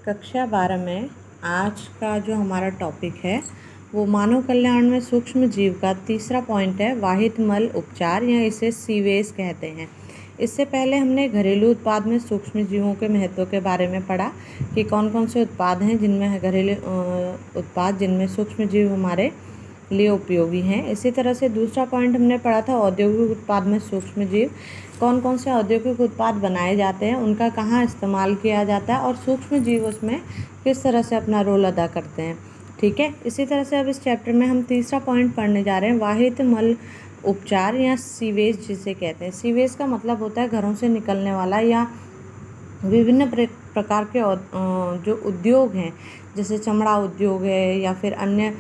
कक्षा 12 में आज का जो हमारा टॉपिक है वो मानव कल्याण में सूक्ष्म जीव का तीसरा पॉइंट है, वाहित मल उपचार या इसे सीवेज कहते हैं। इससे पहले हमने घरेलू उत्पाद में सूक्ष्म जीवों के महत्व के बारे में पढ़ा कि कौन कौन से उत्पाद हैं जिनमें घरेलू उत्पाद जिनमें सूक्ष्म जीव हमारे लिए उपयोगी हैं। इसी तरह से दूसरा पॉइंट हमने पढ़ा था औद्योगिक उत्पाद में सूक्ष्म जीव, कौन कौन से औद्योगिक उत्पाद बनाए जाते हैं, उनका कहाँ इस्तेमाल किया जाता है और सूक्ष्म जीव उसमें किस तरह से अपना रोल अदा करते हैं। ठीक है, इसी तरह से अब इस चैप्टर में हम तीसरा पॉइंट पढ़ने जा रहे हैं, वाहित मल उपचार या सीवेज जिसे कहते हैं। सीवेज का मतलब होता है घरों से निकलने वाला या विभिन्न प्रकार के जो उद्योग हैं, जैसे चमड़ा उद्योग है या फिर अन्य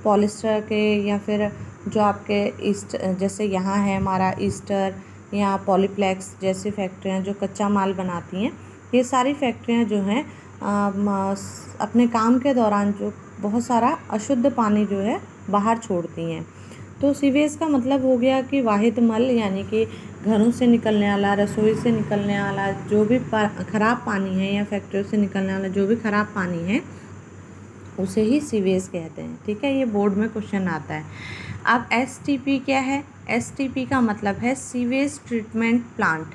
पॉलिस्टर के या फिर जो आपके ईस्ट जैसे यहाँ है हमारा ईस्टर या पॉलीप्लेक्स जैसी फैक्ट्रियाँ जो कच्चा माल बनाती हैं, ये सारी फैक्ट्रियाँ जो हैं अपने काम के दौरान जो बहुत सारा अशुद्ध पानी जो है बाहर छोड़ती हैं। तो सीवेज का मतलब हो गया कि वाहित मल यानी कि घरों से निकलने वाला, रसोई से निकलने वाला जो भी ख़राब पानी है या फैक्ट्रियों से निकलने वाला जो भी ख़राब पानी है उसे ही सीवेज कहते हैं। ठीक है, ये बोर्ड में क्वेश्चन आता है। अब एसटीपी क्या है? एसटीपी का मतलब है सीवेज ट्रीटमेंट प्लांट,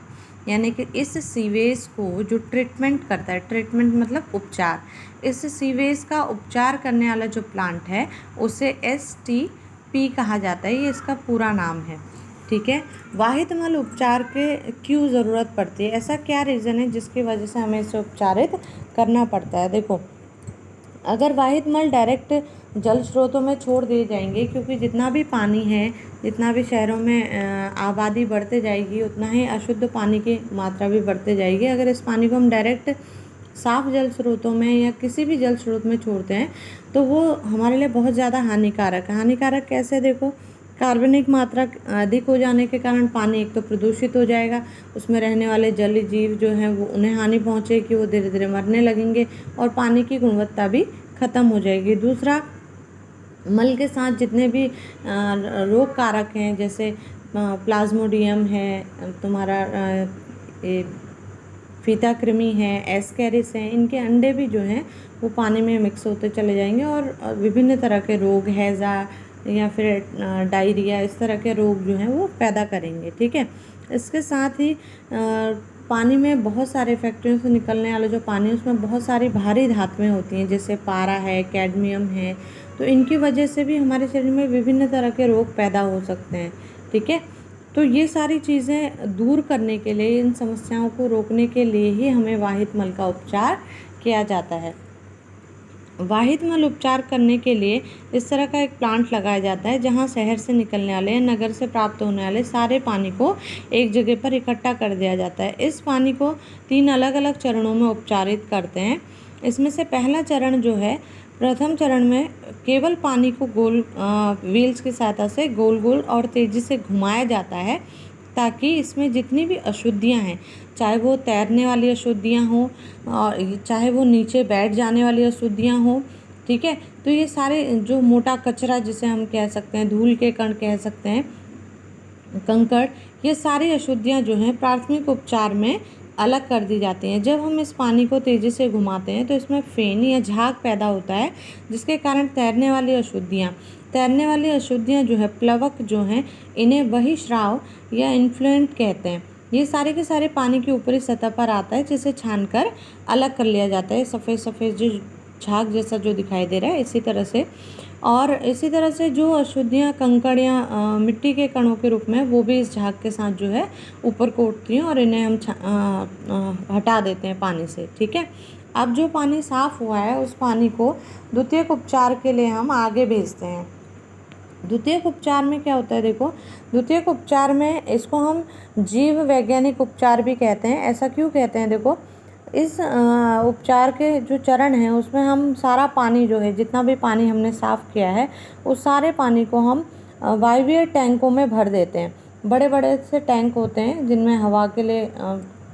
यानी कि इस सीवेज को जो ट्रीटमेंट करता है, ट्रीटमेंट मतलब उपचार, इस सीवेज का उपचार करने वाला जो प्लांट है उसे एसटीपी कहा जाता है, ये इसका पूरा नाम है। ठीक है, वाहित मल उपचार के क्यों ज़रूरत पड़ती है? ऐसा क्या रीज़न है जिसकी वजह से हमें इसे उपचारित करना पड़ता है? देखो, अगर वाहित मल डायरेक्ट जल स्रोतों में छोड़ दिए जाएंगे, क्योंकि जितना भी पानी है, जितना भी शहरों में आबादी बढ़ते जाएगी उतना ही अशुद्ध पानी की मात्रा भी बढ़ते जाएगी। अगर इस पानी को हम डायरेक्ट साफ जल स्रोतों में या किसी भी जल स्रोत में छोड़ते हैं तो वो हमारे लिए बहुत ज़्यादा हानिकारक है। हानिकारक कैसे? देखो, कार्बनिक मात्रा अधिक हो जाने के कारण पानी एक तो प्रदूषित हो जाएगा, उसमें रहने वाले जलीय जीव जो हैं वो उन्हें हानि पहुँचेगी, वो धीरे धीरे मरने लगेंगे और पानी की गुणवत्ता भी ख़त्म हो जाएगी। दूसरा, मल के साथ जितने भी रोग कारक हैं, जैसे प्लाज्मोडियम है, तुम्हारा फीता कृमि है, एस्केरिस हैं, इनके अंडे भी जो हैं वो पानी में मिक्स होते चले जाएंगे और विभिन्न तरह के रोग, हैज़ा या फिर डायरिया, इस तरह के रोग जो हैं वो पैदा करेंगे। ठीक है, इसके साथ ही पानी में बहुत सारे फैक्ट्रियों से निकलने वाला जो पानी है उसमें बहुत सारी भारी धातुएं होती हैं, जैसे पारा है, कैडमियम है, तो इनकी वजह से भी हमारे शरीर में विभिन्न तरह के रोग पैदा हो सकते हैं। ठीक है, तो ये सारी चीज़ें दूर करने के लिए, इन समस्याओं को रोकने के लिए ही हमें वाहित मल का उपचार किया जाता है। वाहित मल उपचार करने के लिए इस तरह का एक प्लांट लगाया जाता है जहां शहर से निकलने वाले या नगर से प्राप्त होने वाले सारे पानी को एक जगह पर इकट्ठा कर दिया जाता है। इस पानी को 3 अलग अलग चरणों में उपचारित करते हैं। इसमें से पहला चरण जो है, प्रथम चरण में केवल पानी को गोल व्हील्स की सहायता से गोल गोल और तेज़ी से घुमाया जाता है ताकि इसमें जितनी भी अशुद्धियां हैं, चाहे वो तैरने वाली अशुद्धियां हों और चाहे वो नीचे बैठ जाने वाली अशुद्धियां हों, ठीक है, तो ये सारे जो मोटा कचरा जिसे हम कह सकते हैं, धूल के कण कह सकते हैं, कंकड़, ये सारी अशुद्धियां जो हैं प्राथमिक उपचार में अलग कर दी जाती हैं। जब हम इस पानी को तेज़ी से घुमाते हैं तो इसमें फेन या झाग पैदा होता है, जिसके कारण तैरने वाली अशुद्धियाँ जो है, प्लवक जो हैं, इन्हें बहिःस्राव या इन्फ्लुएंट कहते हैं। ये सारे के सारे पानी की ऊपरी सतह पर आता है जिसे छानकर अलग कर लिया जाता है। सफ़ेद सफ़ेद जो झाग जैसा जो दिखाई दे रहा है, इसी तरह से जो अशुद्धियाँ कंकड़ या मिट्टी के कणों के रूप में, वो भी इस झाग के साथ जो है ऊपर को उठती हैं और इन्हें हम हटा देते हैं पानी से। ठीक है, अब जो पानी साफ़ हुआ है उस पानी को द्वितीयक उपचार के लिए हम आगे भेजते हैं। द्वितीयक उपचार में क्या होता है? देखो, द्वितीयक उपचार में इसको हम जीव वैज्ञानिक उपचार भी कहते हैं। ऐसा क्यों कहते हैं? देखो, इस उपचार के जो चरण हैं उसमें हम सारा पानी जो है, जितना भी पानी हमने साफ़ किया है, उस सारे पानी को हम वायवीय टैंकों में भर देते हैं। बड़े बड़े से टैंक होते हैं जिनमें हवा के लिए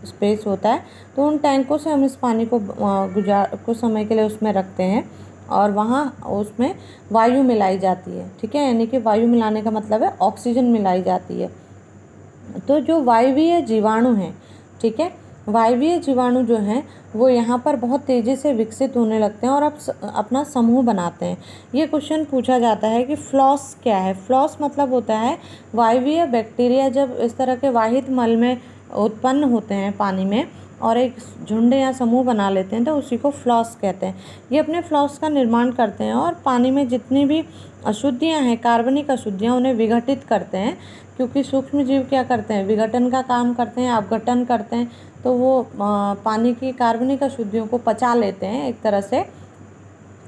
स्पेस होता है, तो उन टैंकों से हम इस पानी को कुछ समय के लिए उसमें रखते हैं और वहाँ उसमें वायु मिलाई जाती है। ठीक है, यानी कि वायु मिलाने का मतलब है ऑक्सीजन मिलाई जाती है। तो जो वायवीय जीवाणु हैं, ठीक है, वायवीय जीवाणु जो हैं वो यहाँ पर बहुत तेज़ी से विकसित होने लगते हैं और अब अपना समूह बनाते हैं। ये क्वेश्चन पूछा जाता है कि फ्लॉस क्या है। फ्लॉस मतलब होता है वायवीय बैक्टीरिया जब इस तरह के वाहित मल में उत्पन्न होते हैं पानी में और एक झुंड या समूह बना लेते हैं तो उसी को फ्लॉस कहते हैं। ये अपने फ्लॉस का निर्माण करते हैं और पानी में जितनी भी अशुद्धियाँ हैं, कार्बनिक अशुद्धियाँ, उन्हें विघटित करते हैं, क्योंकि सूक्ष्म जीव क्या करते हैं, विघटन का काम करते हैं, अपघटन करते हैं। तो वो पानी की कार्बनिक अशुद्धियों को पचा लेते हैं एक तरह से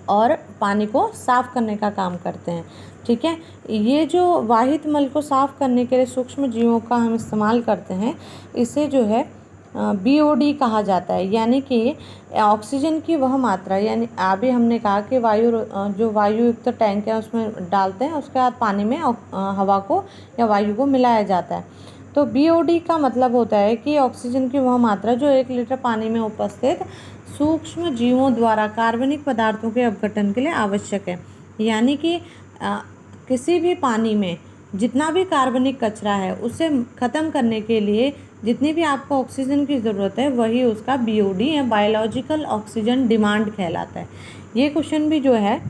और पानी को साफ़ करने का काम करते हैं। ठीक है, ये जो वाहित मल को साफ़ करने के लिए सूक्ष्म जीवों का हम इस्तेमाल करते हैं, इसे जो है BOD कहा जाता है, यानी कि ऑक्सीजन की वह मात्रा, यानी अभी हमने कहा कि जो वायुयुक्त टैंक है उसमें डालते हैं, उसके बाद पानी में हवा को या वायु को मिलाया जाता है। तो BOD का मतलब होता है कि ऑक्सीजन की वह मात्रा जो 1 लीटर पानी में उपस्थित सूक्ष्म जीवों द्वारा कार्बनिक पदार्थों के अपघटन के लिए आवश्यक है। यानी कि किसी भी पानी में जितना भी कार्बनिक कचरा है उसे ख़त्म करने के लिए जितनी भी आपको ऑक्सीजन की ज़रूरत है वही उसका BOD या बायोलॉजिकल ऑक्सीजन डिमांड कहलाता है। ये क्वेश्चन भी जो है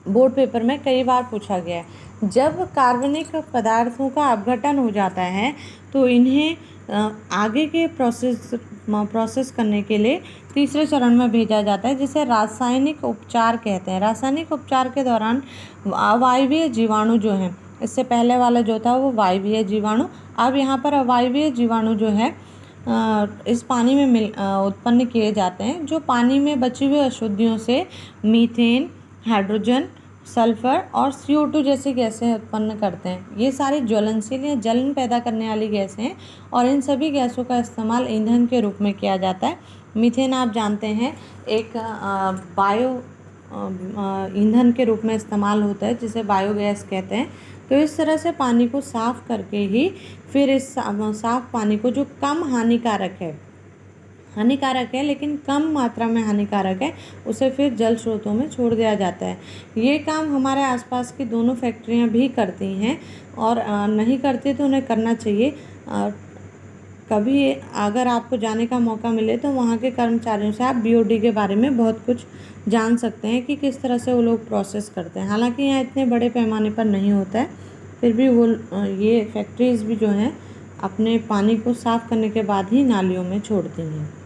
बोर्ड पेपर में कई बार पूछा गया है। जब कार्बनिक पदार्थों का अपघटन हो जाता है तो इन्हें आगे के प्रोसेस करने के लिए तीसरे चरण में भेजा जाता है, जिसे रासायनिक उपचार कहते हैं। रासायनिक उपचार के दौरान अवायवीय जीवाणु जो हैं, इससे पहले वाला जो था वो वायवीय जीवाणु, अब यहाँ पर अवायवीय जीवाणु जो है इस पानी में उत्पन्न किए जाते हैं, जो पानी में बची हुई अशुद्धियों से मीथेन, हाइड्रोजन, सल्फर और CO2 जैसी गैसें उत्पन्न करते हैं। ये सारी ज्वलनशील या जलन पैदा करने वाली गैसें हैं और इन सभी गैसों का इस्तेमाल ईंधन के रूप में किया जाता है। मीथेन आप जानते हैं एक बायो ईंधन के रूप में इस्तेमाल होता है, जिसे बायोगैस कहते हैं। तो इस तरह से पानी को साफ़ करके ही फिर इस साफ़ पानी को, जो कम हानिकारक है लेकिन कम मात्रा में हानिकारक है, उसे फिर जल स्रोतों में छोड़ दिया जाता है। ये काम हमारे आसपास की दोनों फैक्ट्रियां भी करती हैं और नहीं करती तो उन्हें करना चाहिए। कभी अगर आपको जाने का मौका मिले तो वहाँ के कर्मचारियों से आप BOD के बारे में बहुत कुछ जान सकते हैं कि किस तरह से वो लोग प्रोसेस करते हैं। हालांकि यहाँ इतने बड़े पैमाने पर नहीं होता है, फिर भी वो ये फैक्ट्रीज़ भी जो हैं अपने पानी को साफ़ करने के बाद ही नालियों में छोड़ती हैं।